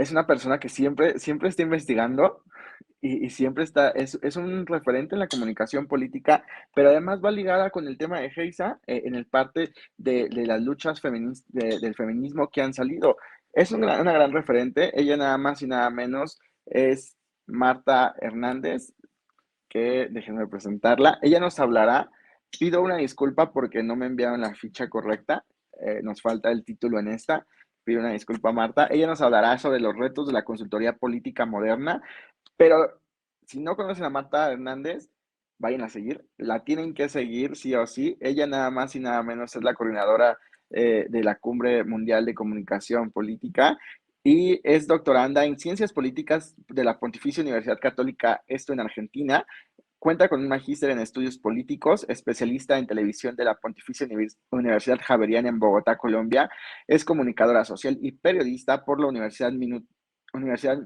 es una persona que siempre está investigando y siempre es un referente en la comunicación política, pero además va ligada con el tema de Geisa, en el parte de las luchas del feminismo que han salido. Es una gran referente, ella nada más y nada menos es Marta Hernández, que déjenme presentarla. Ella nos hablará, pido una disculpa porque no me enviaron la ficha correcta, nos falta el título en esta, pido una disculpa Marta. Ella nos hablará sobre los retos de la consultoría política moderna, pero si no conocen a Marta Hernández, vayan a seguir, la tienen que seguir sí o sí. Ella nada más y nada menos es la coordinadora de la Cumbre Mundial de Comunicación Política y es doctoranda en Ciencias Políticas de la Pontificia Universidad Católica, esto en Argentina. Cuenta con un magíster en estudios políticos, especialista en televisión de la Pontificia Universidad Javeriana en Bogotá, Colombia. Es comunicadora social y periodista por la Universidad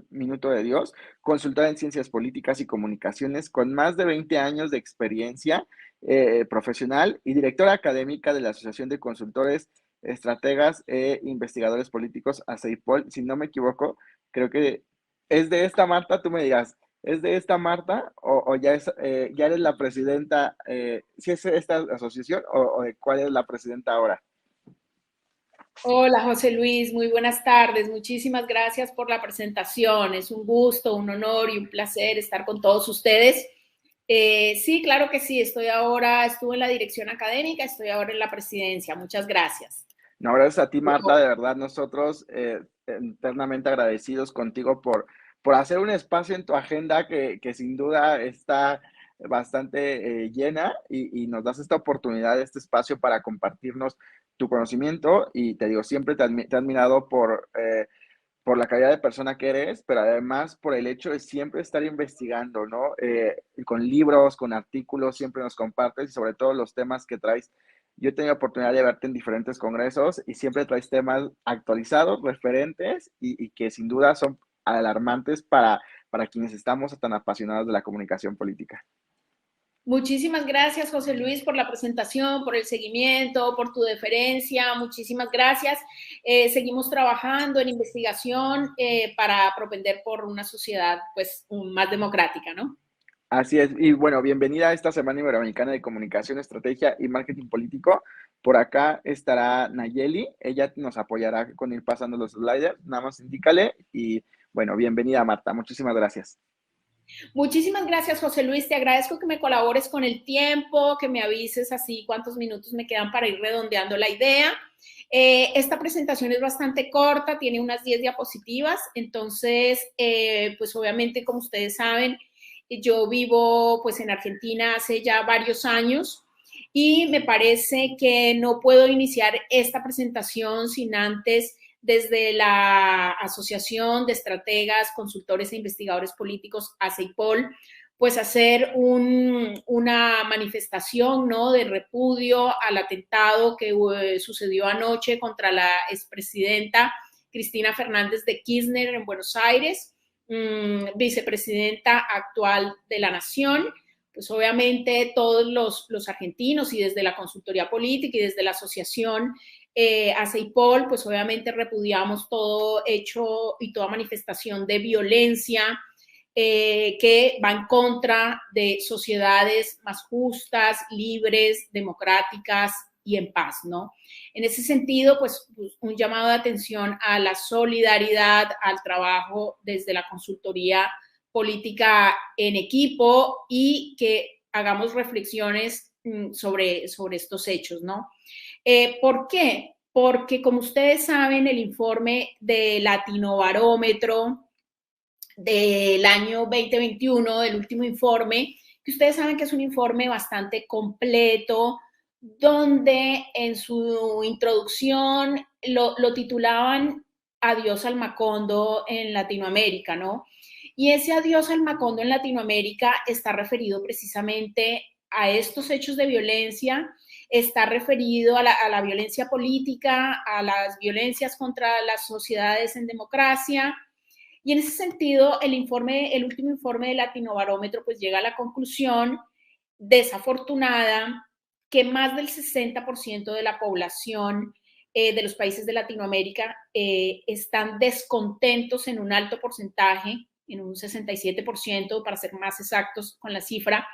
Minuto de Dios, consultora en ciencias políticas y comunicaciones con más de 20 años de experiencia profesional y directora académica de la Asociación de Consultores, Estrategas e Investigadores Políticos, ACEIPOL. Si no me equivoco, creo que es de esta Marta, tú me dirás. ¿Es de esta Marta o ya eres la presidenta? ¿Si es esta asociación o de cuál es la presidenta ahora? Hola José Luis, muy buenas tardes. Muchísimas gracias por la presentación. Es un gusto, un honor y un placer estar con todos ustedes. Sí, claro que sí. Estuve en la dirección académica, estoy ahora en la presidencia. Muchas gracias. No, gracias a ti, Marta, de verdad, nosotros eternamente agradecidos contigo por hacer un espacio en tu agenda que sin duda está bastante llena y nos das esta oportunidad, este espacio para compartirnos tu conocimiento y te digo, siempre te he admirado por la calidad de persona que eres, pero además por el hecho de siempre estar investigando, ¿no? Con libros, con artículos, siempre nos compartes y sobre todo los temas que traes. Yo he tenido oportunidad de verte en diferentes congresos y siempre traes temas actualizados, referentes y que sin duda son alarmantes para quienes estamos tan apasionados de la comunicación política. Muchísimas gracias, José Luis, por la presentación, por el seguimiento, por tu deferencia. Muchísimas gracias. Seguimos trabajando en investigación para propender por una sociedad pues, más democrática, ¿no? Así es, y bueno, bienvenida a esta Semana Iberoamericana de Comunicación, Estrategia y Marketing Político. Por acá estará Nayeli, ella nos apoyará con ir pasando los sliders, nada más indícale y bueno, bienvenida Marta, muchísimas gracias. Muchísimas gracias, José Luis. Te agradezco que me colabores con el tiempo, que me avises así cuántos minutos me quedan para ir redondeando la idea. Esta presentación es bastante corta, tiene unas 10 diapositivas, entonces, pues obviamente, como ustedes saben, yo vivo pues en Argentina hace ya varios años y me parece que no puedo iniciar esta presentación sin antes desde la Asociación de Estrategas, Consultores e Investigadores Políticos, ACEIPOL, pues hacer una manifestación, ¿no?, de repudio al atentado que sucedió anoche contra la expresidenta Cristina Fernández de Kirchner en Buenos Aires, vicepresidenta actual de la Nación. Pues obviamente todos los argentinos y desde la consultoría política y desde la asociación ACEIPOL, pues obviamente repudiamos todo hecho y toda manifestación de violencia que va en contra de sociedades más justas, libres, democráticas y en paz, ¿no? En ese sentido, pues un llamado de atención a la solidaridad, al trabajo desde la consultoría política en equipo y que hagamos reflexiones sobre estos hechos, ¿no? ¿Por qué? Porque como ustedes saben, el informe de Latinobarómetro del año 2021, del último informe, que ustedes saben que es un informe bastante completo, donde en su introducción lo titulaban Adiós al Macondo en Latinoamérica, ¿no? Y ese adiós al Macondo en Latinoamérica está referido precisamente a estos hechos de violencia, está referido a la violencia política, a las violencias contra las sociedades en democracia, y en ese sentido, el último informe de Latinobarómetro, pues llega a la conclusión desafortunada que más del 60% de la población de los países de Latinoamérica están descontentos en un alto porcentaje, en un 67%, para ser más exactos con la cifra,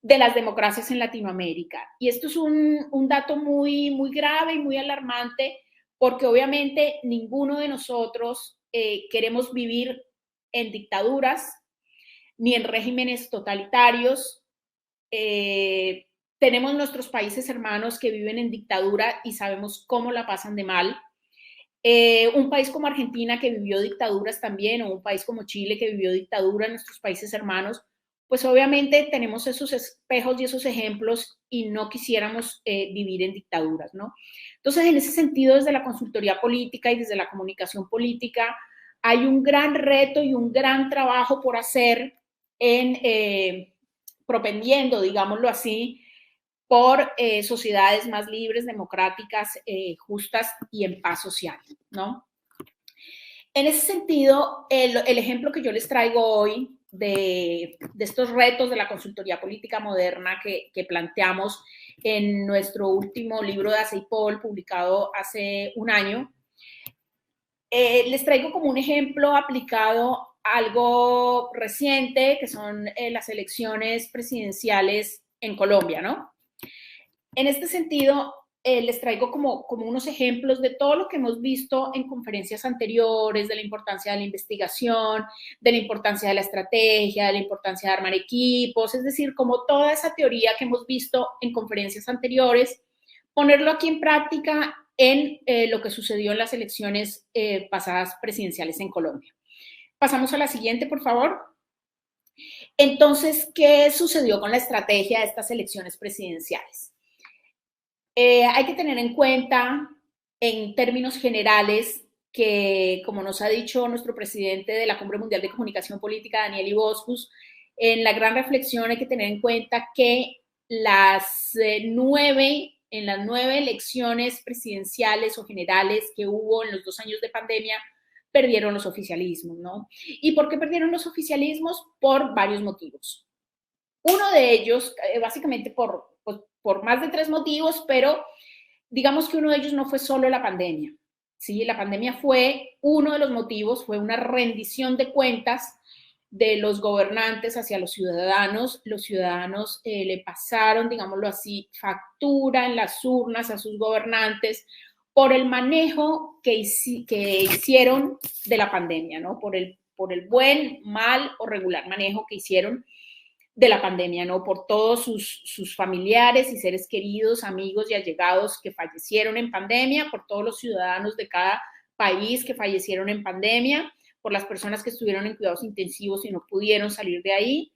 de las democracias en Latinoamérica. Y esto es un dato muy, muy grave y muy alarmante, porque obviamente ninguno de nosotros queremos vivir en dictaduras ni en regímenes totalitarios. Tenemos nuestros países hermanos que viven en dictadura y sabemos cómo la pasan de mal. Un país como Argentina, que vivió dictaduras también, o un país como Chile, que vivió dictadura, nuestros países hermanos, pues obviamente tenemos esos espejos y esos ejemplos y no quisiéramos vivir en dictaduras, ¿no? Entonces, en ese sentido, desde la consultoría política y desde la comunicación política, hay un gran reto y un gran trabajo por hacer en propendiendo, digámoslo así, por sociedades más libres, democráticas, justas y en paz social, ¿no? En ese sentido, el ejemplo que yo les traigo hoy de estos retos de la consultoría política moderna que planteamos en nuestro último libro de ACEIPOL, publicado hace un año, les traigo como un ejemplo aplicado a algo reciente, que son las elecciones presidenciales en Colombia, ¿no? En este sentido, les traigo como unos ejemplos de todo lo que hemos visto en conferencias anteriores, de la importancia de la investigación, de la importancia de la estrategia, de la importancia de armar equipos, es decir, como toda esa teoría que hemos visto en conferencias anteriores, ponerlo aquí en práctica en lo que sucedió en las elecciones pasadas presidenciales en Colombia. Pasamos a la siguiente, por favor. Entonces, ¿qué sucedió con la estrategia de estas elecciones presidenciales? Hay que tener en cuenta, en términos generales, que, como nos ha dicho nuestro presidente de la Cumbre Mundial de Comunicación Política, Daniel Iboscus, en la gran reflexión hay que tener en cuenta que en las 9 elecciones presidenciales o generales que hubo en los 2 años de pandemia, perdieron los oficialismos, ¿no? ¿Y por qué perdieron los oficialismos? Por varios motivos. Uno de ellos, básicamente por más de 3 motivos, pero digamos que uno de ellos no fue solo la pandemia. ¿Sí? La pandemia fue uno de los motivos, fue una rendición de cuentas de los gobernantes hacia los ciudadanos. Los ciudadanos le pasaron, digámoslo así, factura en las urnas a sus gobernantes por el manejo que hicieron de la pandemia, ¿no? Por el buen, mal o regular manejo que hicieron de la pandemia, ¿no? Por todos sus familiares y seres queridos, amigos y allegados que fallecieron en pandemia, por todos los ciudadanos de cada país que fallecieron en pandemia, por las personas que estuvieron en cuidados intensivos y no pudieron salir de ahí,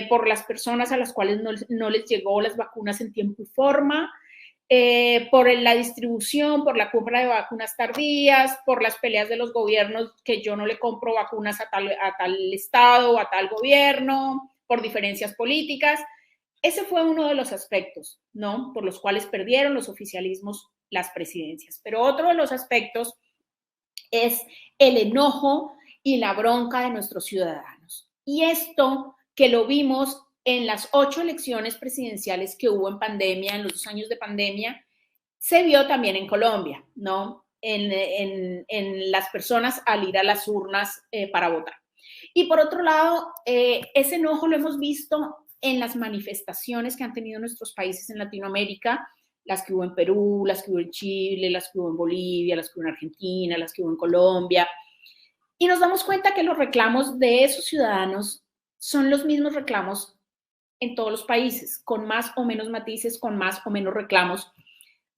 por las personas a las cuales no les llegó las vacunas en tiempo y forma, por la distribución, por la compra de vacunas tardías, por las peleas de los gobiernos que yo no le compro vacunas a tal estado o a tal gobierno, por diferencias políticas. Ese fue uno de los aspectos, ¿no? Por los cuales perdieron los oficialismos las presidencias. Pero otro de los aspectos es el enojo y la bronca de nuestros ciudadanos. Y esto que lo vimos en las 8 elecciones presidenciales que hubo en pandemia, en los 2 años de pandemia, se vio también en Colombia, ¿no? En las personas al ir a las urnas para votar. Y por otro lado, ese enojo lo hemos visto en las manifestaciones que han tenido nuestros países en Latinoamérica, las que hubo en Perú, las que hubo en Chile, las que hubo en Bolivia, las que hubo en Argentina, las que hubo en Colombia. Y nos damos cuenta que los reclamos de esos ciudadanos son los mismos reclamos en todos los países, con más o menos matices, con más o menos reclamos,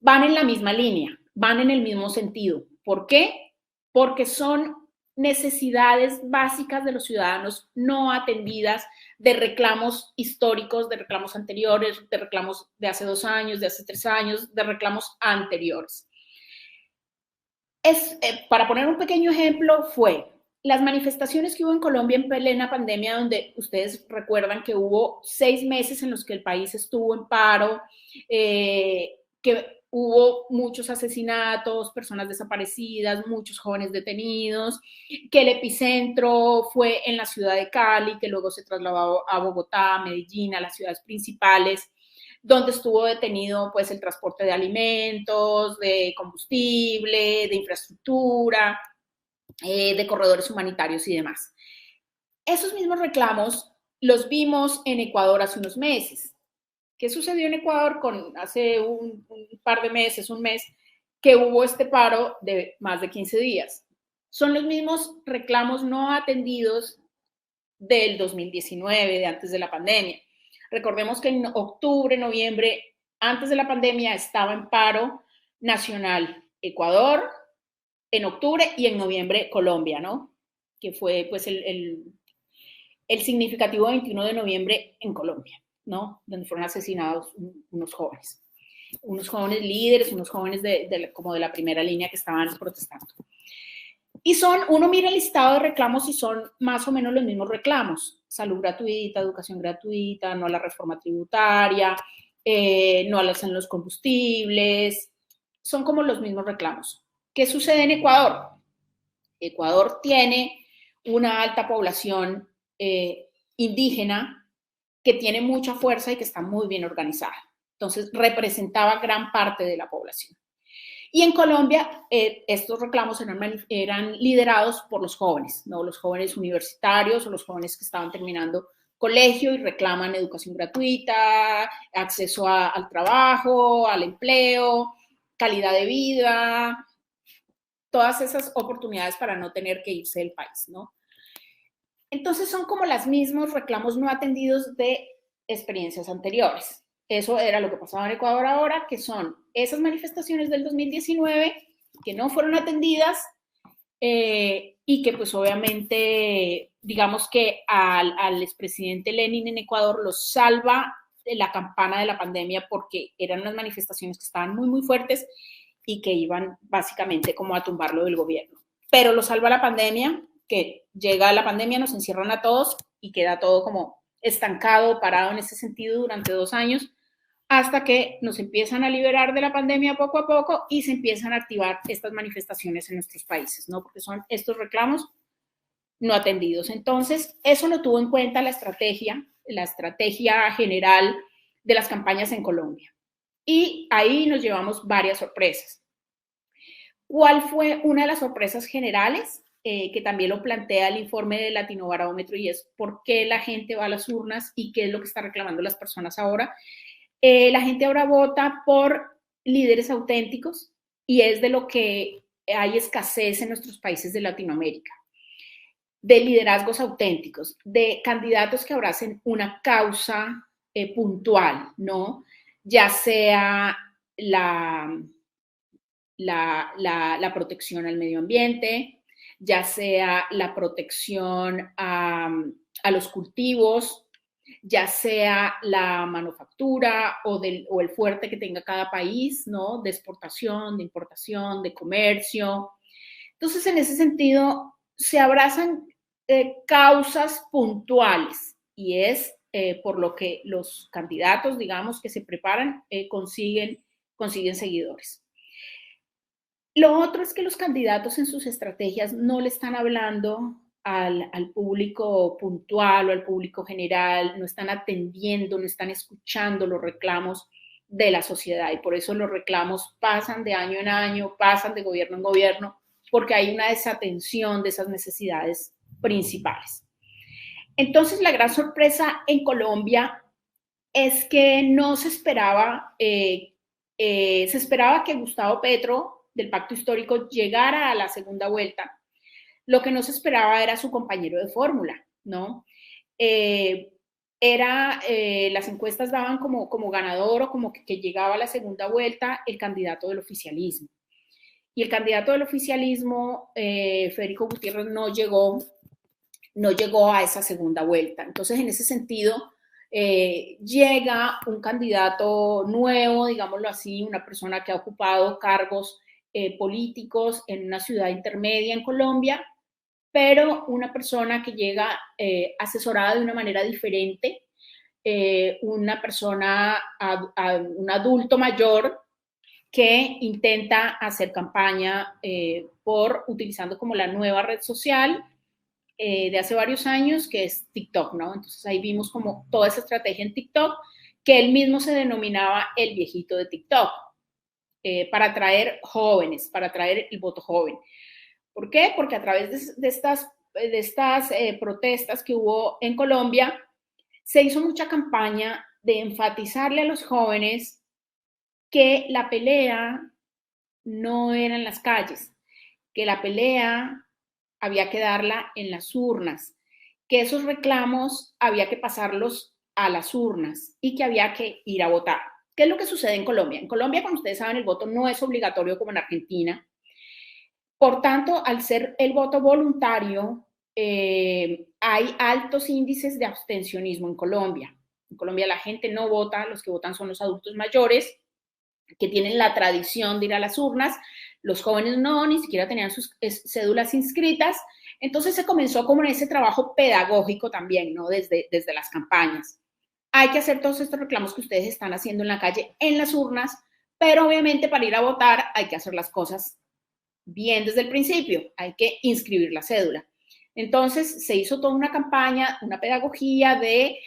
van en la misma línea, van en el mismo sentido. ¿Por qué? Porque son necesidades básicas de los ciudadanos no atendidas, de reclamos históricos, de reclamos anteriores, de reclamos de hace 2 años, de hace 3 años, de reclamos anteriores. Para poner un pequeño ejemplo, fue las manifestaciones que hubo en Colombia en plena pandemia, donde ustedes recuerdan que hubo 6 meses en los que el país estuvo en paro, que hubo muchos asesinatos, personas desaparecidas, muchos jóvenes detenidos, que el epicentro fue en la ciudad de Cali, que luego se trasladó a Bogotá, a Medellín, a las ciudades principales, donde estuvo detenido pues el transporte de alimentos, de combustible, de infraestructura, de corredores humanitarios y demás. Esos mismos reclamos los vimos en Ecuador hace unos meses. ¿Qué sucedió en Ecuador hace un par de meses, un mes, que hubo este paro de más de 15 días? Son los mismos reclamos no atendidos del 2019, de antes de la pandemia. Recordemos que en octubre, noviembre, antes de la pandemia, estaba en paro nacional Ecuador, en octubre, y en noviembre Colombia, ¿no? Que fue pues el significativo 21 de noviembre en Colombia, ¿no? Donde fueron asesinados unos jóvenes líderes, unos jóvenes como de la primera línea que estaban protestando. Y uno mira el listado de reclamos y son más o menos los mismos reclamos: salud gratuita, educación gratuita, no a la reforma tributaria, no a los combustibles, son como los mismos reclamos. ¿Qué sucede en Ecuador? Ecuador tiene una alta población indígena que tiene mucha fuerza y que está muy bien organizada. Entonces, representaba gran parte de la población. Y en Colombia, estos reclamos eran liderados por los jóvenes, ¿no? Los jóvenes universitarios o los jóvenes que estaban terminando colegio y reclaman educación gratuita, acceso al trabajo, al empleo, calidad de vida, todas esas oportunidades para no tener que irse del país, ¿no? Entonces son como los mismos reclamos no atendidos de experiencias anteriores. Eso era lo que pasaba en Ecuador ahora, que son esas manifestaciones del 2019 que no fueron atendidas y que pues obviamente, digamos que al expresidente Lenin en Ecuador lo salva de la campana de la pandemia, porque eran unas manifestaciones que estaban muy, muy fuertes y que iban básicamente como a tumbarlo del gobierno. Pero lo salva la pandemia, que llega la pandemia, nos encierran a todos y queda todo como estancado, parado en ese sentido durante 2 años, hasta que nos empiezan a liberar de la pandemia poco a poco y se empiezan a activar estas manifestaciones en nuestros países, ¿no? Porque son estos reclamos no atendidos. Entonces, eso no tuvo en cuenta la estrategia general de las campañas en Colombia. Y ahí nos llevamos varias sorpresas. ¿Cuál fue una de las sorpresas generales? Que también lo plantea el informe de Latinobarómetro, y es por qué la gente va a las urnas y qué es lo que están reclamando las personas ahora. La gente ahora vota por líderes auténticos, y es de lo que hay escasez en nuestros países de Latinoamérica, de liderazgos auténticos, de candidatos que abracen una causa puntual, ¿no? Ya sea la protección al medio ambiente, ya sea la protección a los cultivos, ya sea la manufactura o el fuerte que tenga cada país, ¿no? De exportación, de importación, de comercio. Entonces, en ese sentido, se abrazan causas puntuales, y es por lo que los candidatos, digamos, que se preparan, consiguen seguidores. Lo otro es que los candidatos en sus estrategias no le están hablando al público puntual o al público general, no están atendiendo, no están escuchando los reclamos de la sociedad, y por eso los reclamos pasan de año en año, pasan de gobierno en gobierno, porque hay una desatención de esas necesidades principales. Entonces, la gran sorpresa en Colombia es que no se esperaba, se esperaba que Gustavo Petro, del Pacto Histórico, llegara a la segunda vuelta. Lo que no se esperaba era su compañero de fórmula, ¿no? Las encuestas daban como ganador, o como que llegaba a la segunda vuelta, el candidato del oficialismo. Y el candidato del oficialismo, Federico Gutiérrez, no llegó a esa segunda vuelta. Entonces, en ese sentido, llega un candidato nuevo, digámoslo así, una persona que ha ocupado cargos políticos en una ciudad intermedia en Colombia, pero una persona que llega asesorada de una manera diferente, una persona, un adulto mayor que intenta hacer campaña utilizando como la nueva red social de hace varios años, que es TikTok, ¿no? Entonces ahí vimos como toda esa estrategia en TikTok, que él mismo se denominaba el viejito de TikTok, para atraer jóvenes, para atraer el voto joven. ¿Por qué? Porque a través de estas protestas que hubo en Colombia, se hizo mucha campaña de enfatizarle a los jóvenes que la pelea no era en las calles, que la pelea había que darla en las urnas, que esos reclamos había que pasarlos a las urnas y que había que ir a votar. ¿Qué es lo que sucede en Colombia? En Colombia, como ustedes saben, el voto no es obligatorio como en Argentina. Por tanto, al ser el voto voluntario, hay altos índices de abstencionismo en Colombia. En Colombia la gente no vota, los que votan son los adultos mayores, que tienen la tradición de ir a las urnas. Los jóvenes no, ni siquiera tenían sus cédulas inscritas. Entonces se comenzó como en ese trabajo pedagógico también, ¿no? Desde las campañas. Hay que hacer todos estos reclamos que ustedes están haciendo en la calle, en las urnas, pero obviamente para ir a votar hay que hacer las cosas bien desde el principio, hay que inscribir la cédula. Entonces se hizo toda una campaña, una pedagogía de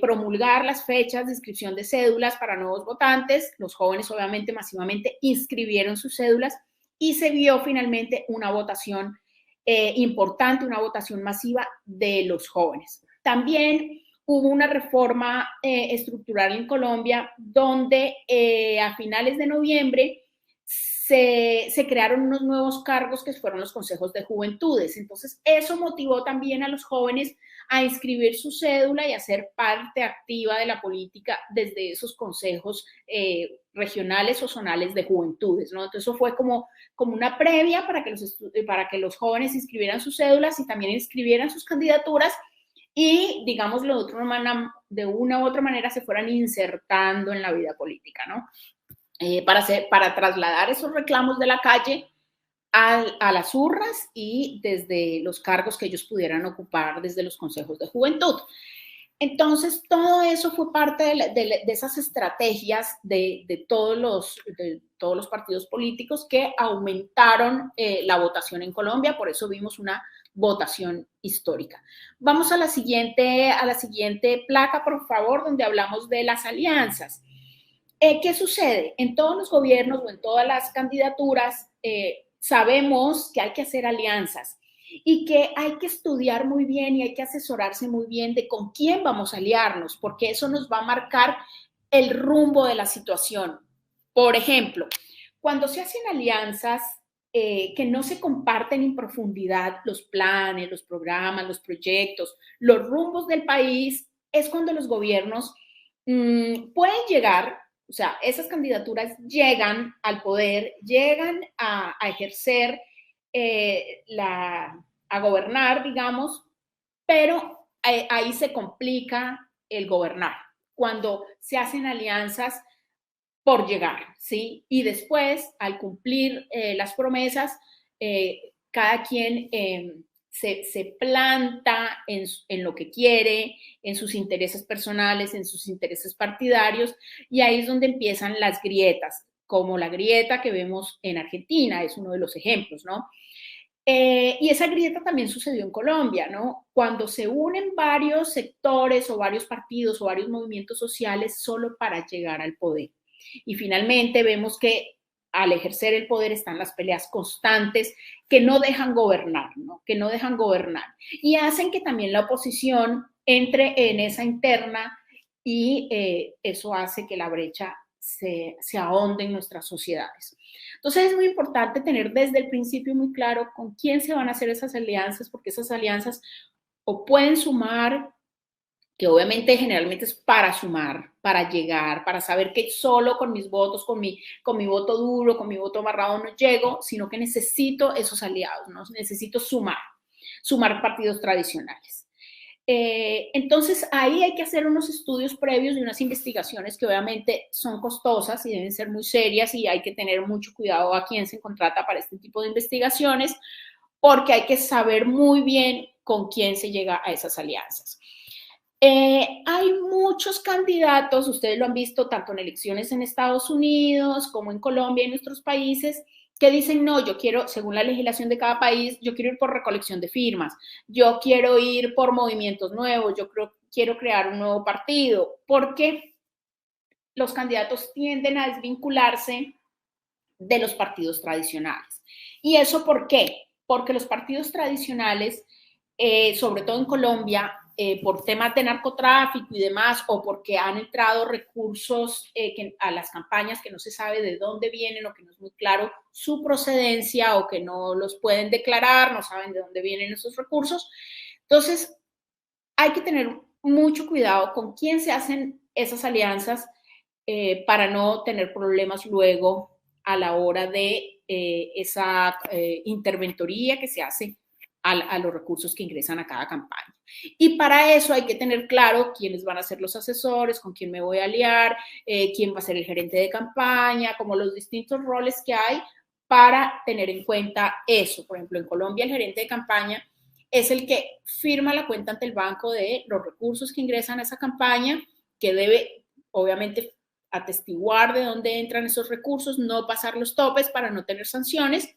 promulgar las fechas de inscripción de cédulas para nuevos votantes. Los jóvenes obviamente masivamente inscribieron sus cédulas y se vio finalmente una votación importante, una votación masiva de los jóvenes. También hubo una reforma estructural en Colombia donde a finales de noviembre se crearon unos nuevos cargos que fueron los consejos de juventudes. Entonces, eso motivó también a los jóvenes a inscribir su cédula y a ser parte activa de la política desde esos consejos regionales o zonales de juventudes, ¿no? Entonces, eso fue como una previa para que los jóvenes inscribieran sus cédulas y también inscribieran sus candidaturas y, digámoslo de una u otra manera, se fueran insertando en la vida política, ¿no? Para trasladar esos reclamos de la calle a las urnas y desde los cargos que ellos pudieran ocupar desde los consejos de juventud. Entonces, todo eso fue parte de esas estrategias de todos los partidos políticos que aumentaron la votación en Colombia, por eso vimos una votación histórica. Vamos a la siguiente placa, por favor, donde hablamos de las alianzas. ¿Qué sucede? En todos los gobiernos o en todas las candidaturas sabemos que hay que hacer alianzas y que hay que estudiar muy bien y hay que asesorarse muy bien de con quién vamos a aliarnos, porque eso nos va a marcar el rumbo de la situación. Por ejemplo, cuando se hacen alianzas que no se comparten en profundidad los planes, los programas, los proyectos, los rumbos del país, es cuando los gobiernos pueden llegar. O sea, esas candidaturas llegan al poder, llegan a ejercer, a gobernar, digamos, pero ahí se complica el gobernar, cuando se hacen alianzas por llegar, ¿sí? Y después, al cumplir las promesas, cada quien se planta en lo que quiere, en sus intereses personales, en sus intereses partidarios, y ahí es donde empiezan las grietas, como la grieta que vemos en Argentina, es uno de los ejemplos, ¿no? Y esa grieta también sucedió en Colombia, ¿no? Cuando se unen varios sectores o varios partidos o varios movimientos sociales solo para llegar al poder. Y finalmente vemos que al ejercer el poder están las peleas constantes que no dejan gobernar, ¿no? Que no dejan gobernar. Y hacen que también la oposición entre en esa interna y eso hace que la brecha se ahonde en nuestras sociedades. Entonces es muy importante tener desde el principio muy claro con quién se van a hacer esas alianzas, porque esas alianzas o pueden sumar, que obviamente generalmente es para sumar, para llegar, para saber que solo con mis votos, con mi voto duro, con mi voto amarrado no llego, sino que necesito esos aliados, ¿no? Necesito sumar partidos tradicionales. Entonces ahí hay que hacer unos estudios previos y unas investigaciones que obviamente son costosas y deben ser muy serias y hay que tener mucho cuidado a quién se contrata para este tipo de investigaciones, porque hay que saber muy bien con quién se llega a esas alianzas. Hay muchos candidatos, ustedes lo han visto tanto en elecciones en Estados Unidos como en Colombia y en nuestros países, que dicen, no, yo quiero, según la legislación de cada país, yo quiero ir por recolección de firmas, yo quiero ir por movimientos nuevos, yo quiero crear un nuevo partido, porque los candidatos tienden a desvincularse de los partidos tradicionales. ¿Y eso por qué? Porque los partidos tradicionales, sobre todo en Colombia, por temas de narcotráfico y demás, o porque han entrado recursos a las campañas que no se sabe de dónde vienen o que no es muy claro su procedencia o que no los pueden declarar, no saben de dónde vienen esos recursos. Entonces, hay que tener mucho cuidado con quién se hacen esas alianzas para no tener problemas luego a la hora de esa interventoría que se hace a los recursos que ingresan a cada campaña. Y para eso hay que tener claro quiénes van a ser los asesores, con quién me voy a aliar, quién va a ser el gerente de campaña, como los distintos roles que hay para tener en cuenta eso. Por ejemplo, en Colombia el gerente de campaña es el que firma la cuenta ante el banco de los recursos que ingresan a esa campaña, que debe obviamente atestiguar de dónde entran esos recursos, no pasar los topes para no tener sanciones.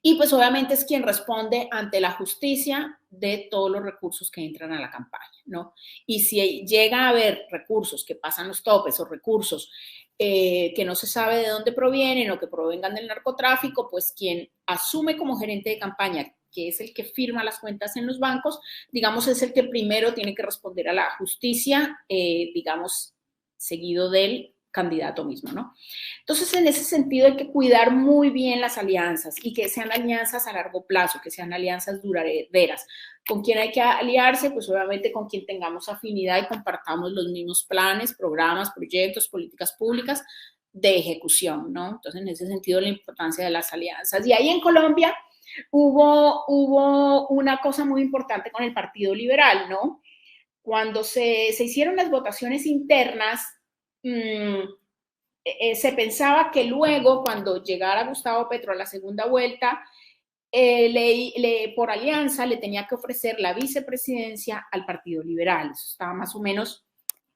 Y pues obviamente es quien responde ante la justicia de todos los recursos que entran a la campaña, ¿no? Y si llega a haber recursos que pasan los topes o recursos que no se sabe de dónde provienen o que provengan del narcotráfico, pues quien asume como gerente de campaña, que es el que firma las cuentas en los bancos, digamos, es el que primero tiene que responder a la justicia, digamos, seguido del candidato mismo, ¿no? Entonces, en ese sentido hay que cuidar muy bien las alianzas y que sean alianzas a largo plazo, que sean alianzas duraderas. ¿Con quién hay que aliarse? Pues obviamente con quien tengamos afinidad y compartamos los mismos planes, programas, proyectos, políticas públicas de ejecución, ¿no? Entonces, en ese sentido, la importancia de las alianzas. Y ahí en Colombia hubo una cosa muy importante con el Partido Liberal, ¿no? Cuando se hicieron las votaciones internas, se pensaba que luego, cuando llegara Gustavo Petro a la segunda vuelta, por alianza le tenía que ofrecer la vicepresidencia al Partido Liberal. Eso estaba más o menos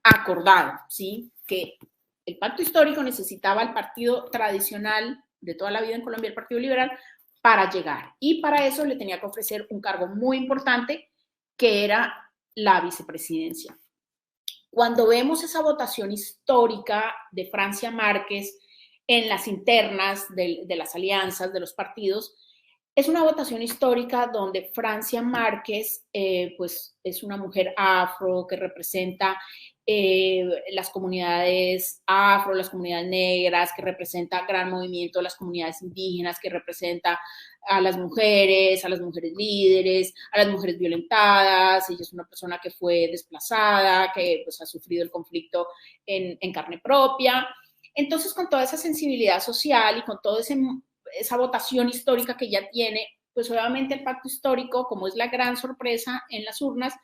acordado, ¿sí? Que el pacto histórico necesitaba al partido tradicional de toda la vida en Colombia, el Partido Liberal, para llegar. Y para eso le tenía que ofrecer un cargo muy importante, que era la vicepresidencia. Cuando vemos esa votación histórica de Francia Márquez en las internas de las alianzas, de los partidos, es una votación histórica donde Francia Márquez, pues es una mujer afro que representa las comunidades afro, las comunidades negras, que representa gran movimiento de las comunidades indígenas, que representa a las mujeres líderes, a las mujeres violentadas. Ella es una persona que fue desplazada, que pues ha sufrido el conflicto en carne propia. Entonces, con toda esa sensibilidad social y con todo esa votación histórica que ya tiene, pues obviamente el pacto histórico, como es la gran sorpresa en las urnas,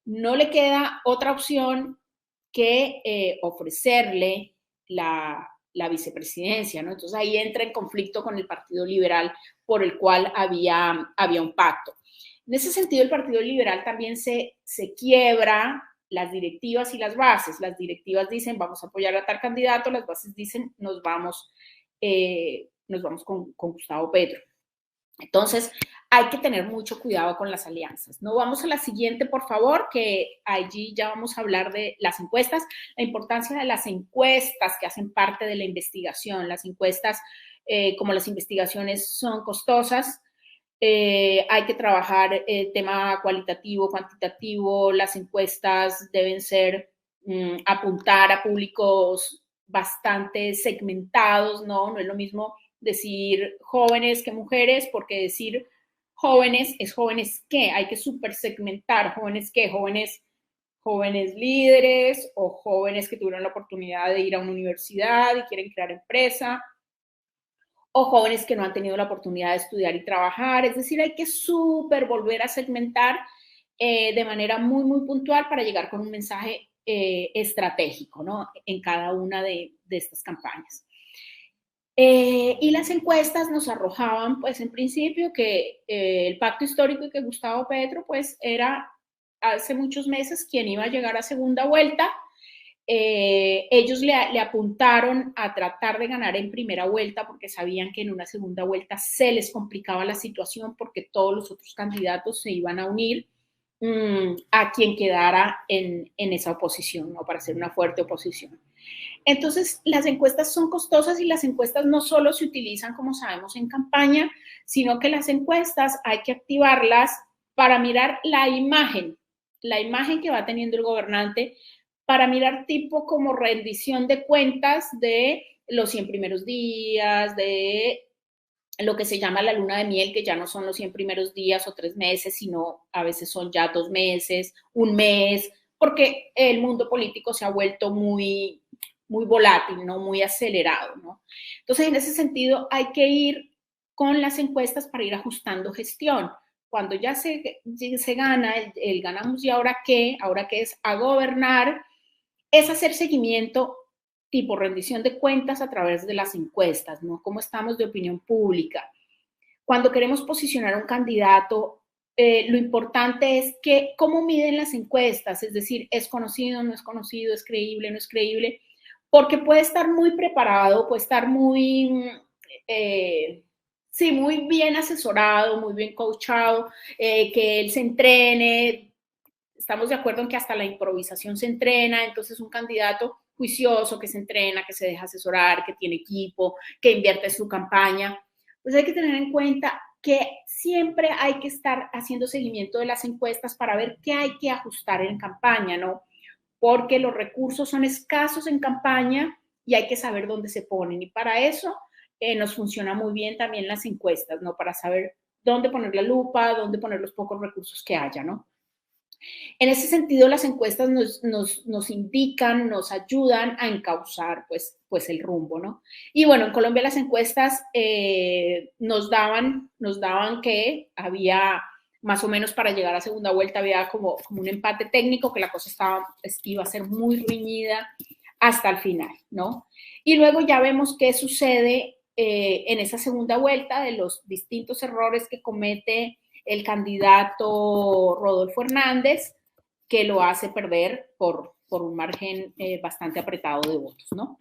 no le queda otra opción que ofrecerle la vicepresidencia, ¿no? Entonces ahí entra en conflicto con el Partido Liberal, por el cual había un pacto. En ese sentido, el Partido Liberal también se quiebra las directivas y las bases. Las directivas dicen vamos a apoyar a tal candidato, las bases dicen nos vamos con Gustavo Petro. Entonces, hay que tener mucho cuidado con las alianzas. No, vamos a la siguiente, por favor, que allí ya vamos a hablar de las encuestas, la importancia de las encuestas que hacen parte de la investigación. Las encuestas, como las investigaciones son costosas, hay que trabajar el tema cualitativo, cuantitativo. Las encuestas deben ser apuntar a públicos bastante segmentados, ¿no? No es lo mismo decir jóvenes que mujeres, porque decir jóvenes es jóvenes qué, hay que súper segmentar, jóvenes qué, jóvenes líderes o jóvenes que tuvieron la oportunidad de ir a una universidad y quieren crear empresa, o jóvenes que no han tenido la oportunidad de estudiar y trabajar. Es decir, hay que súper volver a segmentar de manera muy, muy puntual para llegar con un mensaje estratégico, ¿no? En cada una de estas campañas. Y las encuestas nos arrojaban, pues en principio, que el pacto histórico y que Gustavo Petro, pues era hace muchos meses quien iba a llegar a segunda vuelta. Ellos le apuntaron a tratar de ganar en primera vuelta porque sabían que en una segunda vuelta se les complicaba la situación porque todos los otros candidatos se iban a unir a quien quedara en esa oposición, ¿no? Para hacer una fuerte oposición. Entonces, las encuestas son costosas y las encuestas no solo se utilizan, como sabemos, en campaña, sino que las encuestas hay que activarlas para mirar la imagen que va teniendo el gobernante, para mirar tipo como rendición de cuentas de los 100 primeros días, de lo que se llama la luna de miel, que ya no son los 100 primeros días o 3 meses, sino a veces son ya 2 meses, un mes, porque el mundo político se ha vuelto muy, muy volátil, ¿no? Muy acelerado, ¿no? Entonces, en ese sentido, hay que ir con las encuestas para ir ajustando gestión. Cuando ya se gana, el ganamos y ahora qué es a gobernar, es hacer seguimiento tipo rendición de cuentas a través de las encuestas, ¿no? ¿Cómo estamos de opinión pública? Cuando queremos posicionar a un candidato, lo importante es que cómo miden las encuestas, es decir, ¿es conocido, no es conocido, es creíble, no es creíble? Porque puede estar muy preparado, puede estar muy, sí, muy bien asesorado, muy bien coachado, que él se entrene. Estamos de acuerdo en que hasta la improvisación se entrena, entonces un candidato juicioso que se entrena, que se deja asesorar, que tiene equipo, que invierte en su campaña. Pues hay que tener en cuenta que siempre hay que estar haciendo seguimiento de las encuestas para ver qué hay que ajustar en campaña, ¿no? Porque los recursos son escasos en campaña y hay que saber dónde se ponen. Y para eso nos funciona muy bien también las encuestas, ¿no? Para saber dónde poner la lupa, dónde poner los pocos recursos que haya, ¿no? En ese sentido, las encuestas nos indican, nos ayudan a encauzar pues el rumbo, ¿no? Y bueno, en Colombia las encuestas nos daban que había más o menos para llegar a segunda vuelta, había como un empate técnico, que la cosa iba a ser muy reñida hasta el final, ¿no? Y luego ya vemos qué sucede en esa segunda vuelta de los distintos errores que comete el candidato Rodolfo Hernández, que lo hace perder por un margen bastante apretado de votos, ¿no?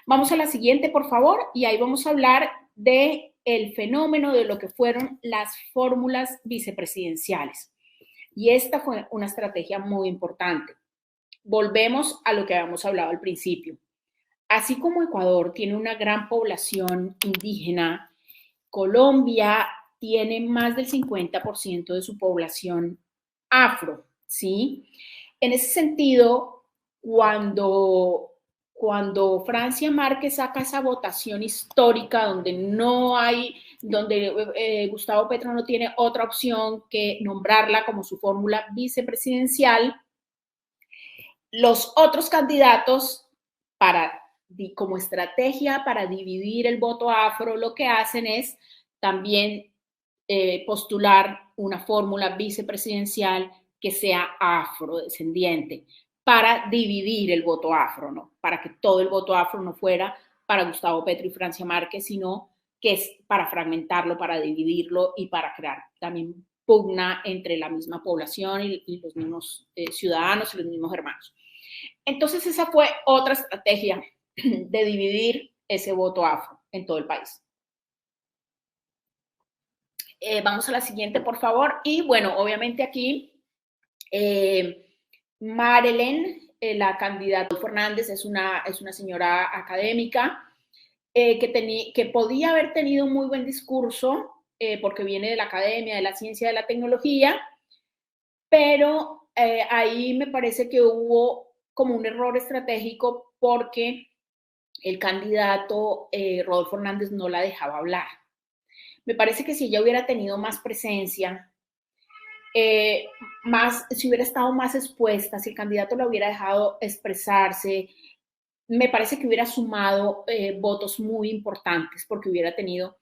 Vamos a la siguiente, por favor, y ahí vamos a hablar de el fenómeno de lo que fueron las fórmulas vicepresidenciales. Y esta fue una estrategia muy importante. Volvemos a lo que habíamos hablado al principio. Así como Ecuador tiene una gran población indígena, Colombia tiene más del 50% de su población afro, ¿sí? En ese sentido, cuando Francia Márquez saca esa votación histórica donde Gustavo Petro no tiene otra opción que nombrarla como su fórmula vicepresidencial, los otros candidatos como estrategia para dividir el voto afro, lo que hacen es también postular una fórmula vicepresidencial que sea afrodescendiente para dividir el voto afro, ¿no? Para que todo el voto afro no fuera para Gustavo Petro y Francia Márquez, sino que es para fragmentarlo, para dividirlo y para crear también pugna entre la misma población y los mismos ciudadanos y los mismos hermanos. Entonces esa fue otra estrategia de dividir ese voto afro en todo el país. Vamos a la siguiente, por favor. Y bueno, obviamente aquí Marilyn, la candidata Fernández, es una señora académica que podía haber tenido un muy buen discurso porque viene de la academia, de la ciencia, de la tecnología, pero ahí me parece que hubo como un error estratégico porque el candidato Rodolfo Hernández no la dejaba hablar. Me parece que si ella hubiera tenido más presencia, si hubiera estado más expuesta, si el candidato la hubiera dejado expresarse, me parece que hubiera sumado votos muy importantes porque hubiera tenido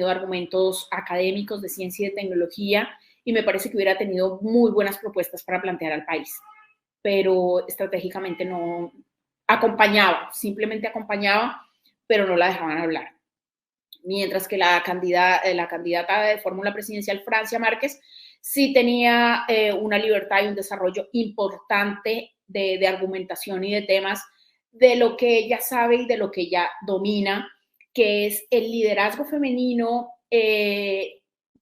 argumentos académicos de ciencia y de tecnología y me parece que hubiera tenido muy buenas propuestas para plantear al país. Pero estratégicamente no acompañaba, simplemente acompañaba, pero no la dejaban hablar. Mientras que la candidata de fórmula presidencial, Francia Márquez, sí tenía una libertad y un desarrollo importante de argumentación y de temas de lo que ella sabe y de lo que ella domina, que es el liderazgo femenino,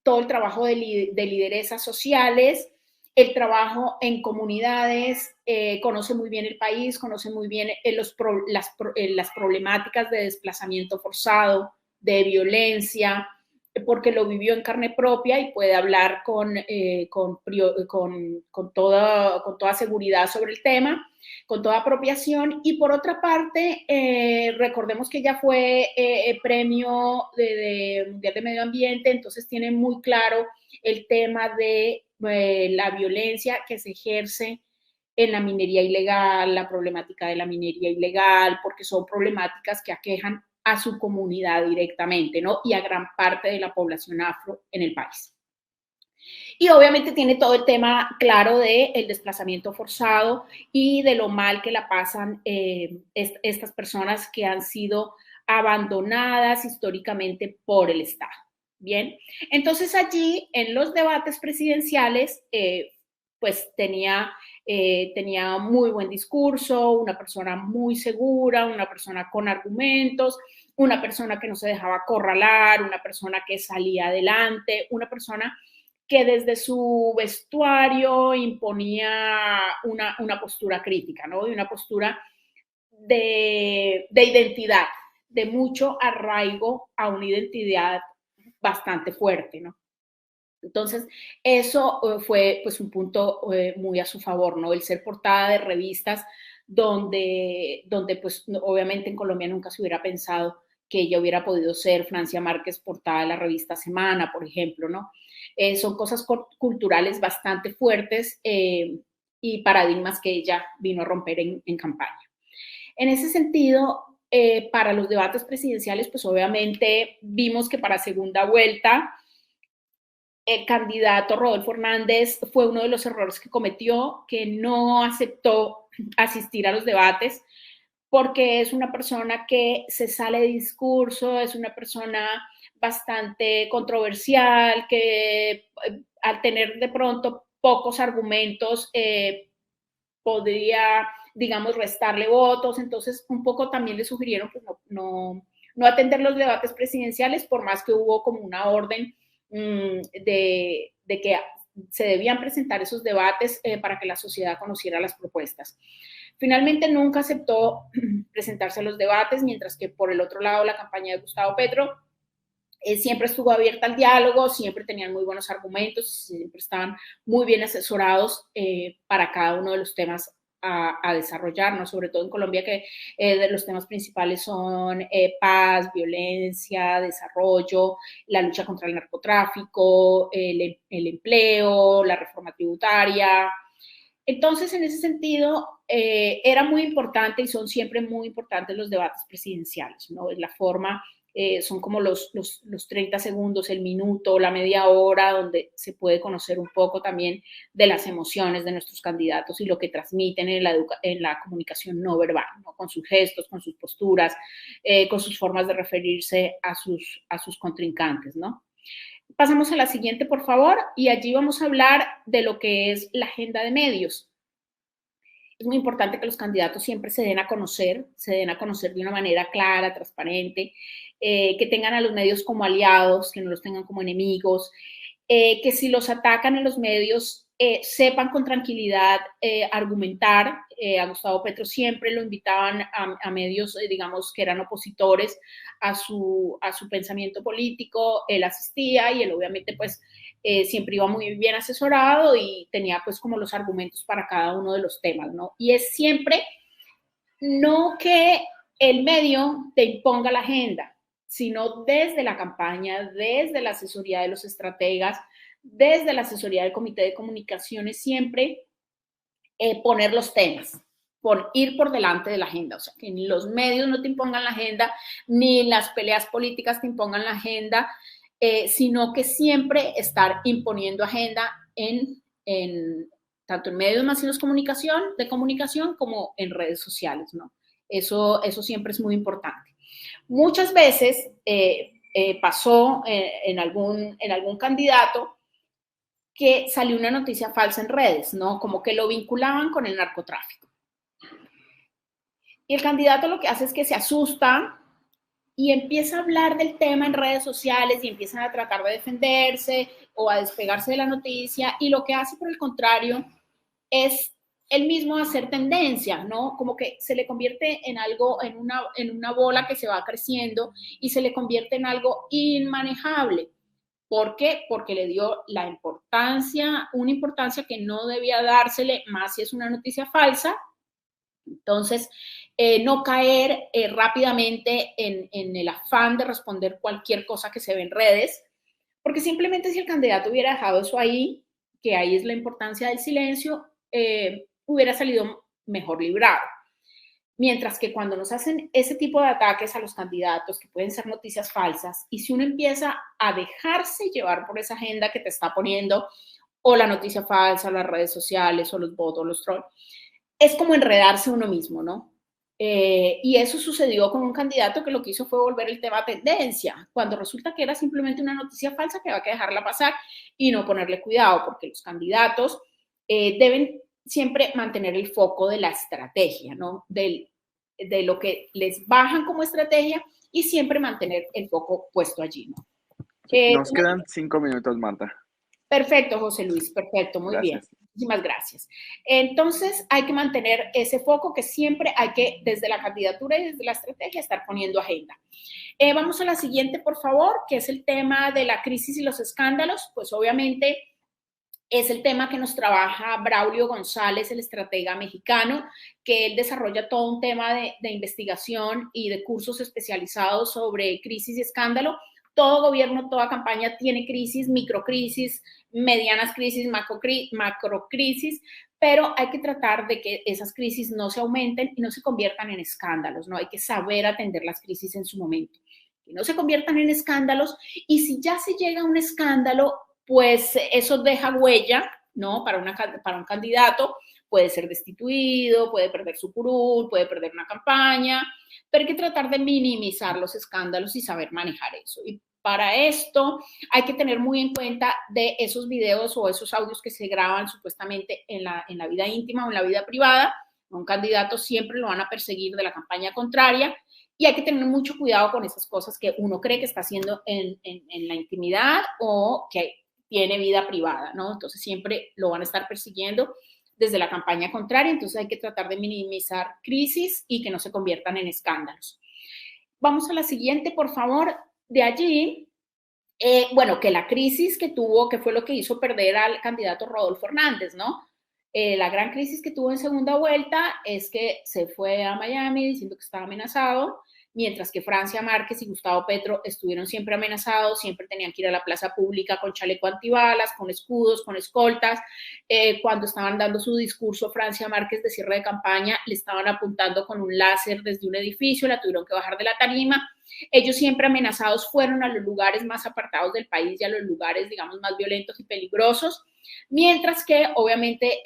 todo el trabajo de lideresas sociales el trabajo en comunidades, conoce muy bien el país, conoce muy bien las problemáticas de desplazamiento forzado, de violencia, porque lo vivió en carne propia y puede hablar con toda seguridad sobre el tema, con toda apropiación. Y por otra parte, recordemos que ella fue premio de Mundial de Medio Ambiente, entonces tiene muy claro el tema de la violencia que se ejerce en la minería ilegal, la problemática de la minería ilegal, porque son problemáticas que aquejan a su comunidad directamente, ¿no? Y a gran parte de la población afro en el país. Y obviamente tiene todo el tema claro del desplazamiento forzado y de lo mal que la pasan estas personas que han sido abandonadas históricamente por el Estado. Bien, entonces allí en los debates presidenciales, pues tenía muy buen discurso, una persona muy segura, una persona con argumentos, una persona que no se dejaba acorralar, una persona que salía adelante, una persona que desde su vestuario imponía una postura crítica, ¿no? Y una postura de identidad, de mucho arraigo a una identidad bastante fuerte, ¿no? Entonces, eso fue pues un punto muy a su favor, ¿no? El ser portada de revistas donde pues obviamente en Colombia nunca se hubiera pensado que ella hubiera podido ser Francia Márquez portada de la revista Semana, por ejemplo, ¿no? Son cosas culturales bastante fuertes y paradigmas que ella vino a romper en campaña. En ese sentido, para los debates presidenciales, pues obviamente vimos que para segunda vuelta el candidato Rodolfo Hernández fue uno de los errores que cometió, que no aceptó asistir a los debates porque es una persona que se sale de discurso, es una persona bastante controversial, que al tener de pronto pocos argumentos podría, digamos, restarle votos. Entonces, un poco también le sugirieron pues, no atender los debates presidenciales, por más que hubo como una orden de que se debían presentar esos debates para que la sociedad conociera las propuestas. Finalmente nunca aceptó presentarse a los debates, mientras que por el otro lado la campaña de Gustavo Petro siempre estuvo abierta al diálogo, siempre tenían muy buenos argumentos, siempre estaban muy bien asesorados para cada uno de los temas a desarrollar, ¿no? Sobre todo en Colombia, que de los temas principales son paz, violencia, desarrollo, la lucha contra el narcotráfico, el empleo, la reforma tributaria. Entonces, en ese sentido, era muy importante y son siempre muy importantes los debates presidenciales, ¿no? Es la forma, son como los 30 segundos, el minuto, la media hora, donde se puede conocer un poco también de las emociones de nuestros candidatos y lo que transmiten en la comunicación no verbal, ¿no? Con sus gestos, con sus posturas, con sus formas de referirse a sus contrincantes, ¿no? Pasamos a la siguiente, por favor, y allí vamos a hablar de lo que es la agenda de medios. Es muy importante que los candidatos siempre se den a conocer de una manera clara, transparente, que tengan a los medios como aliados, que no los tengan como enemigos, que si los atacan en los medios sepan con tranquilidad argumentar. A Gustavo Petro siempre lo invitaban a medios, digamos, que eran opositores a su pensamiento político. Él asistía y él obviamente pues siempre iba muy bien asesorado y tenía pues como los argumentos para cada uno de los temas, ¿no? Y es siempre no que el medio te imponga la agenda, sino desde la campaña, desde la asesoría de los estrategas, desde la asesoría del comité de comunicaciones, siempre poner los temas, ir por delante de la agenda. O sea, que ni los medios no te impongan la agenda, ni las peleas políticas te impongan la agenda, sino que siempre estar imponiendo agenda tanto en medios masivos de comunicación como en redes sociales, ¿no? Eso siempre es muy importante. Muchas veces pasó en algún candidato que salió una noticia falsa en redes, ¿no? Como que lo vinculaban con el narcotráfico. Y el candidato lo que hace es que se asusta y empieza a hablar del tema en redes sociales y empiezan a tratar de defenderse o a despegarse de la noticia, y lo que hace, por el contrario, es el mismo hacer tendencia, ¿no? Como que se le convierte en algo, en una bola que se va creciendo y se le convierte en algo inmanejable. ¿Por qué? Porque le dio la importancia, una importancia que no debía dársele, más si es una noticia falsa. Entonces, no caer rápidamente en el afán de responder cualquier cosa que se ve en redes, porque simplemente si el candidato hubiera dejado eso ahí, que ahí es la importancia del silencio, hubiera salido mejor librado. Mientras que cuando nos hacen ese tipo de ataques a los candidatos, que pueden ser noticias falsas, y si uno empieza a dejarse llevar por esa agenda que te está poniendo, o la noticia falsa, o las redes sociales, o los bots, o los trolls, es como enredarse uno mismo, ¿no? Y eso sucedió con un candidato que lo que hizo fue volver el tema tendencia, cuando resulta que era simplemente una noticia falsa que había que dejarla pasar y no ponerle cuidado, porque los candidatos deben siempre mantener el foco de la estrategia, ¿no? De lo que les bajan como estrategia, y siempre mantener el foco puesto allí, ¿no? Nos quedan 5 minutos, Marta. Perfecto, José Luis, perfecto, muy bien. Gracias. Muchísimas gracias. Entonces, hay que mantener ese foco, que siempre hay que, desde la candidatura y desde la estrategia, estar poniendo agenda. Vamos a la siguiente, por favor, que es el tema de la crisis y los escándalos. Pues obviamente es el tema que nos trabaja Braulio González, el estratega mexicano, que él desarrolla todo un tema de investigación y de cursos especializados sobre crisis y escándalo. Todo gobierno, toda campaña tiene crisis, microcrisis, medianas crisis, macrocrisis, pero hay que tratar de que esas crisis no se aumenten y no se conviertan en escándalos, ¿no? Hay que saber atender las crisis en su momento, que no se conviertan en escándalos, y si ya se llega a un escándalo, pues eso deja huella, ¿no? Para un candidato, puede ser destituido, puede perder su curul, puede perder una campaña, pero hay que tratar de minimizar los escándalos y saber manejar eso. Y para esto hay que tener muy en cuenta de esos videos o esos audios que se graban supuestamente en la vida íntima o en la vida privada. A un candidato siempre lo van a perseguir de la campaña contraria, y hay que tener mucho cuidado con esas cosas que uno cree que está haciendo en la intimidad o que tiene vida privada, ¿no? Entonces siempre lo van a estar persiguiendo desde la campaña contraria, entonces hay que tratar de minimizar crisis y que no se conviertan en escándalos. Vamos a la siguiente, por favor. De allí, bueno, que la crisis que tuvo, que fue lo que hizo perder al candidato Rodolfo Hernández, ¿no? La gran crisis que tuvo en segunda vuelta es que se fue a Miami diciendo que estaba amenazado, mientras que Francia Márquez y Gustavo Petro estuvieron siempre amenazados, siempre tenían que ir a la plaza pública con chaleco antibalas, con escudos, con escoltas. Cuando estaban dando su discurso, Francia Márquez, de cierre de campaña, le estaban apuntando con un láser desde un edificio, la tuvieron que bajar de la tarima. Ellos siempre amenazados fueron a los lugares más apartados del país y a los lugares, digamos, más violentos y peligrosos, mientras que obviamente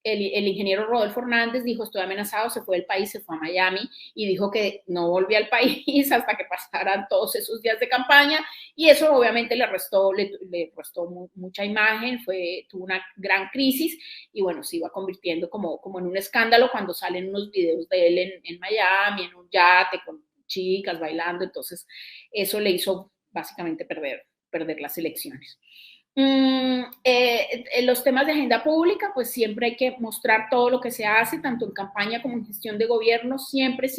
el ingeniero Rodolfo Hernández dijo: estoy amenazado, se fue del país, se fue a Miami y dijo que no volvía al país hasta que pasaran todos esos días de campaña, y eso obviamente le restó mucha imagen, tuvo una gran crisis, y bueno, se iba convirtiendo como en un escándalo cuando salen unos videos de él en Miami, en un yate con chicas bailando. Entonces eso le hizo básicamente perder las elecciones. En los temas de agenda pública, pues siempre hay que mostrar todo lo que se hace, tanto en campaña como en gestión de gobierno. Siempre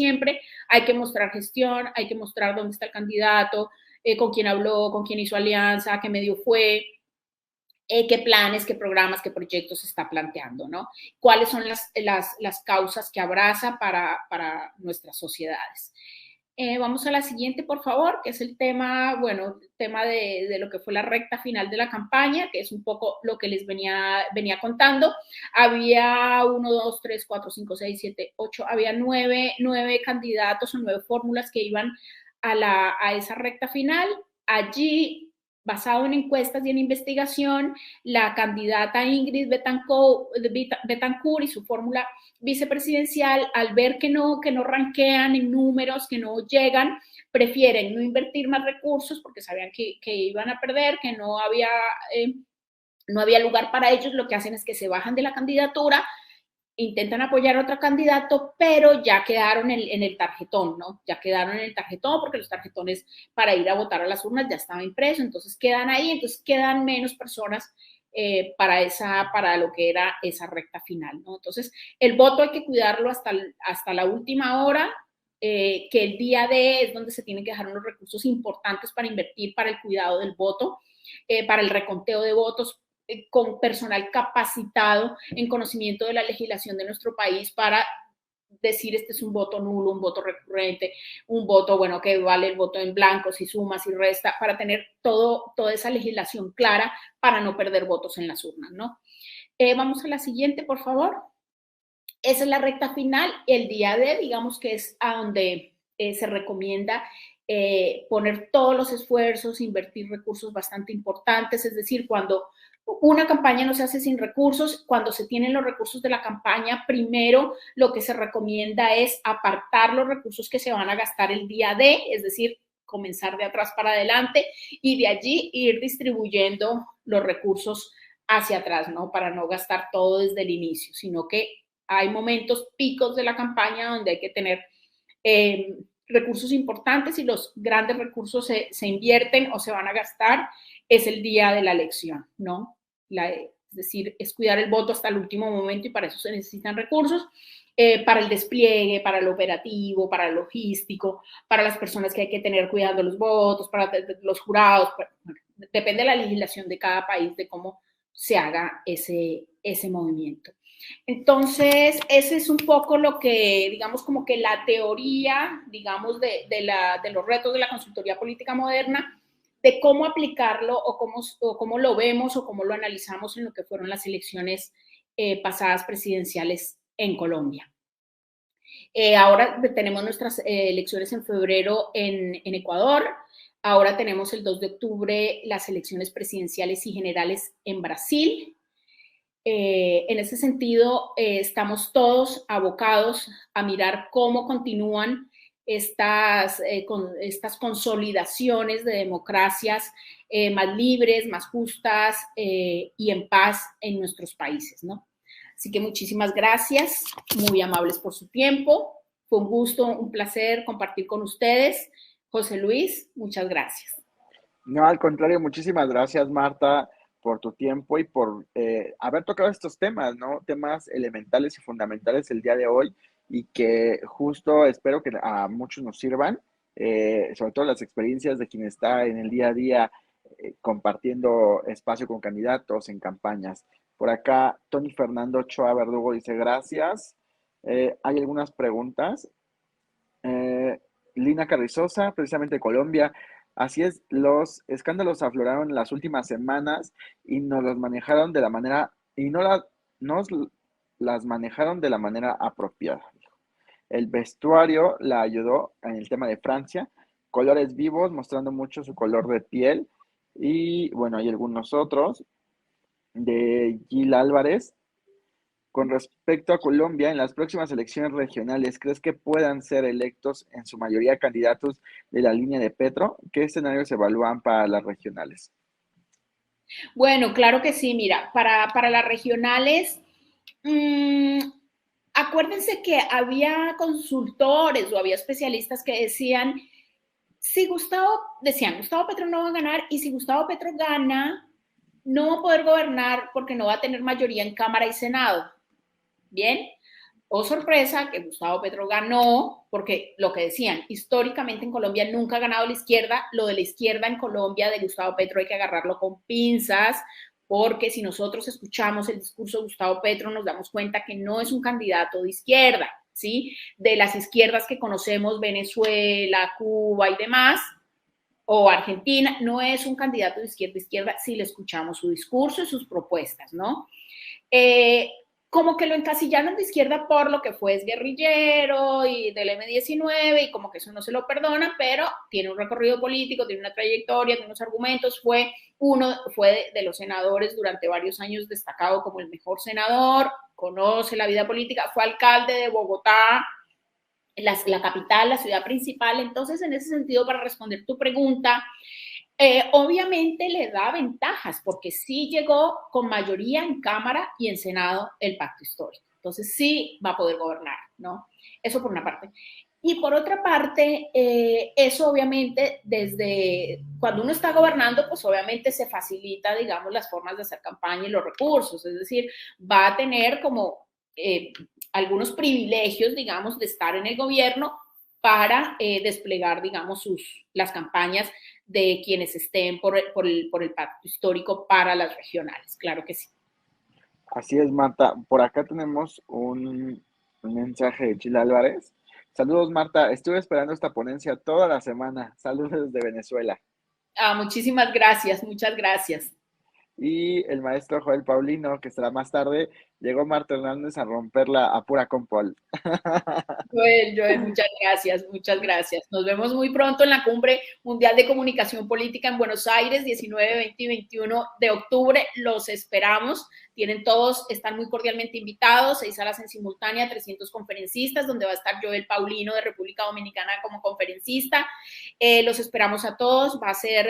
hay que mostrar gestión, hay que mostrar dónde está el candidato, con quién habló, con quién hizo alianza, qué medio fue, qué planes, qué programas, qué proyectos se está planteando, ¿no? Cuáles son las causas que abraza para nuestras sociedades. Vamos a la siguiente, por favor, que es el tema, bueno, el tema de lo que fue la recta final de la campaña, que es un poco lo que les venía contando. Había 1, 2, 3, 4, 5, 6, 7, 8, había 9 candidatos o 9 fórmulas que iban a esa recta final. Allí, basado en encuestas y en investigación, la candidata Ingrid Betancourt y su fórmula vicepresidencial, al ver que no ranquean en números, que no llegan, prefieren no invertir más recursos porque sabían que iban a perder, que no había lugar para ellos. Lo que hacen es que se bajan de la candidatura intentan apoyar a otro candidato, pero ya quedaron en el tarjetón, ¿no? Ya quedaron en el tarjetón porque los tarjetones para ir a votar a las urnas ya estaban impresos, entonces quedan ahí, entonces quedan menos personas para lo que era esa recta final, ¿no? Entonces, el voto hay que cuidarlo hasta la última hora, que el día D es donde se tienen que dejar unos recursos importantes para invertir para el cuidado del voto, para el reconteo de votos, con personal capacitado en conocimiento de la legislación de nuestro país para decir este es un voto nulo, un voto recurrente, un voto, bueno, que vale el voto en blanco, si suma, si resta, para tener toda esa legislación clara para no perder votos en las urnas, ¿no? Vamos a la siguiente, por favor. Esa es la recta final, el día D, digamos que es a donde se recomienda poner todos los esfuerzos, invertir recursos bastante importantes, es decir, cuando una campaña no se hace sin recursos, cuando se tienen los recursos de la campaña, primero lo que se recomienda es apartar los recursos que se van a gastar el día D, es decir, comenzar de atrás para adelante y de allí ir distribuyendo los recursos hacia atrás, ¿no? Para no gastar todo desde el inicio, sino que hay momentos picos de la campaña donde hay que tener recursos importantes y los grandes recursos se invierten o se van a gastar, es el día de la elección, ¿no? Es decir, es cuidar el voto hasta el último momento y para eso se necesitan recursos. Para el despliegue, para el operativo, para el logístico, para las personas que hay que tener cuidando los votos, para los jurados, bueno, depende de la legislación de cada país de cómo se haga ese movimiento. Entonces, ese es un poco lo que, digamos, como que la teoría, digamos, de los retos de la consultoría política moderna, de cómo aplicarlo o cómo lo vemos o cómo lo analizamos en lo que fueron las elecciones pasadas presidenciales en Colombia. Ahora tenemos nuestras elecciones en febrero en Ecuador. Ahora tenemos el 2 de octubre las elecciones presidenciales y generales en Brasil. En ese sentido, estamos todos abocados a mirar cómo continúan estas consolidaciones de democracias más libres, más justas y en paz en nuestros países, ¿no? Así que muchísimas gracias, muy amables por su tiempo. Fue un gusto, un placer compartir con ustedes. José Luis, muchas gracias. No, al contrario, muchísimas gracias, Marta, por tu tiempo y por haber tocado estos temas, ¿no? Temas elementales y fundamentales el día de hoy y que justo espero que a muchos nos sirvan, sobre todo las experiencias de quien está en el día a día compartiendo espacio con candidatos en campañas. Por acá, Tony Fernando Ochoa Verdugo dice gracias. Hay algunas preguntas. Eh, Lina Carrizosa, precisamente de Colombia. Así es, los escándalos afloraron en las últimas semanas y nos los manejaron de la manera, y no nos las manejaron de la manera apropiada. El vestuario la ayudó en el tema de Francia, colores vivos, mostrando mucho su color de piel. Y bueno, hay algunos otros de Gil Álvarez. Con respecto a Colombia, en las próximas elecciones regionales, ¿crees que puedan ser electos en su mayoría candidatos de la línea de Petro? ¿Qué escenarios se evalúan para las regionales? Bueno, claro que sí, mira, para las regionales, mmm, acuérdense que había consultores o había especialistas que decían, Gustavo Petro no va a ganar y si Gustavo Petro gana, no va a poder gobernar porque no va a tener mayoría en Cámara y Senado. Bien, oh sorpresa que Gustavo Petro ganó, porque lo que decían, históricamente en Colombia nunca ha ganado la izquierda, lo de la izquierda en Colombia de Gustavo Petro hay que agarrarlo con pinzas, porque si nosotros escuchamos el discurso de Gustavo Petro nos damos cuenta que no es un candidato de izquierda, ¿sí? De las izquierdas que conocemos, Venezuela, Cuba y demás, o Argentina, no es un candidato de izquierda si le escuchamos su discurso y sus propuestas, ¿no? Como que lo encasillaron de izquierda por lo que fue guerrillero y del M-19 y como que eso no se lo perdona, pero tiene un recorrido político, tiene una trayectoria, tiene unos argumentos, fue de los senadores durante varios años destacado como el mejor senador, conoce la vida política, fue alcalde de Bogotá, la capital, la ciudad principal. Entonces, en ese sentido, para responder tu pregunta, obviamente le da ventajas porque sí llegó con mayoría en Cámara y en Senado el pacto histórico. Entonces sí va a poder gobernar, ¿no? Eso por una parte. Y por otra parte, eso obviamente desde cuando uno está gobernando, pues obviamente se facilita, digamos, las formas de hacer campaña y los recursos, es decir, va a tener como algunos privilegios, digamos, de estar en el gobierno para desplegar, digamos, las campañas de quienes estén por el pacto histórico para las regionales, claro que sí. Así es, Marta. Por acá tenemos un mensaje de Chile Álvarez. Saludos, Marta. Estuve esperando esta ponencia toda la semana. Saludos desde Venezuela. Muchísimas gracias, muchas gracias. Y el maestro Joel Paulino, que estará más tarde, llegó Marta Hernández a romperla a pura compol. Joel, muchas gracias, muchas gracias. Nos vemos muy pronto en la Cumbre Mundial de Comunicación Política en Buenos Aires, 19, 20 y 21 de octubre. Los esperamos. Tienen todos, están muy cordialmente invitados, 6 salas en simultánea, 300 conferencistas, donde va a estar Joel Paulino de República Dominicana como conferencista. Los esperamos a todos, va a ser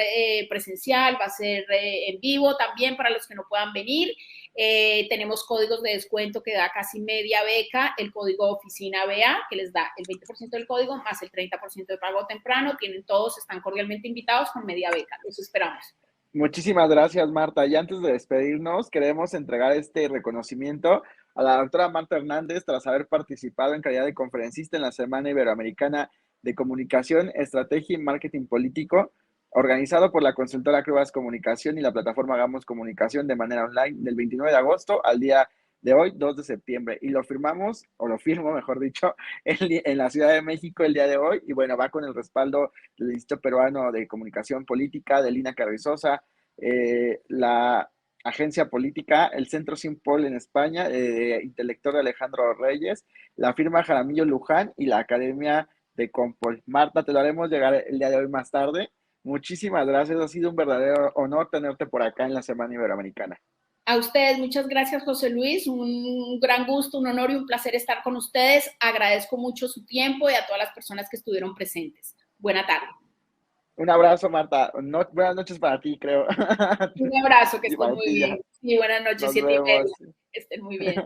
presencial, va a ser en vivo también para los que no puedan venir. Tenemos códigos de descuento que da casi media beca, el código oficina BA, que les da el 20% del código más el 30% de pago temprano. Tienen todos, están cordialmente invitados con media beca. Los esperamos. Muchísimas gracias, Marta. Y antes de despedirnos, queremos entregar este reconocimiento a la doctora Marta Hernández tras haber participado en calidad de conferencista en la Semana Iberoamericana de Comunicación, Estrategia y Marketing Político, organizado por la consultora Cuevas Comunicación y la plataforma Hagamos Comunicación de manera online del 29 de agosto al día de hoy, 2 de septiembre. Y lo firmamos, o lo firmo, mejor dicho, en la Ciudad de México el día de hoy. Y bueno, va con el respaldo del Instituto Peruano de Comunicación Política, de Lina Carrizosa, la Agencia Política, el Centro Simpol en España, intelector Alejandro Reyes, la firma Jaramillo Luján y la Academia de Compol. Marta, te lo haremos llegar el día de hoy más tarde. Muchísimas gracias, ha sido un verdadero honor tenerte por acá en la Semana Iberoamericana. A ustedes, muchas gracias, José Luis. Un gran gusto, un honor y un placer estar con ustedes. Agradezco mucho su tiempo y a todas las personas que estuvieron presentes. Buena tarde. Un abrazo, Marta. Buenas noches para ti, creo. Un abrazo, que Y estén para muy ti ya. bien. Sí, buenas noches, Nos 7:30. vemos. Que estén muy bien.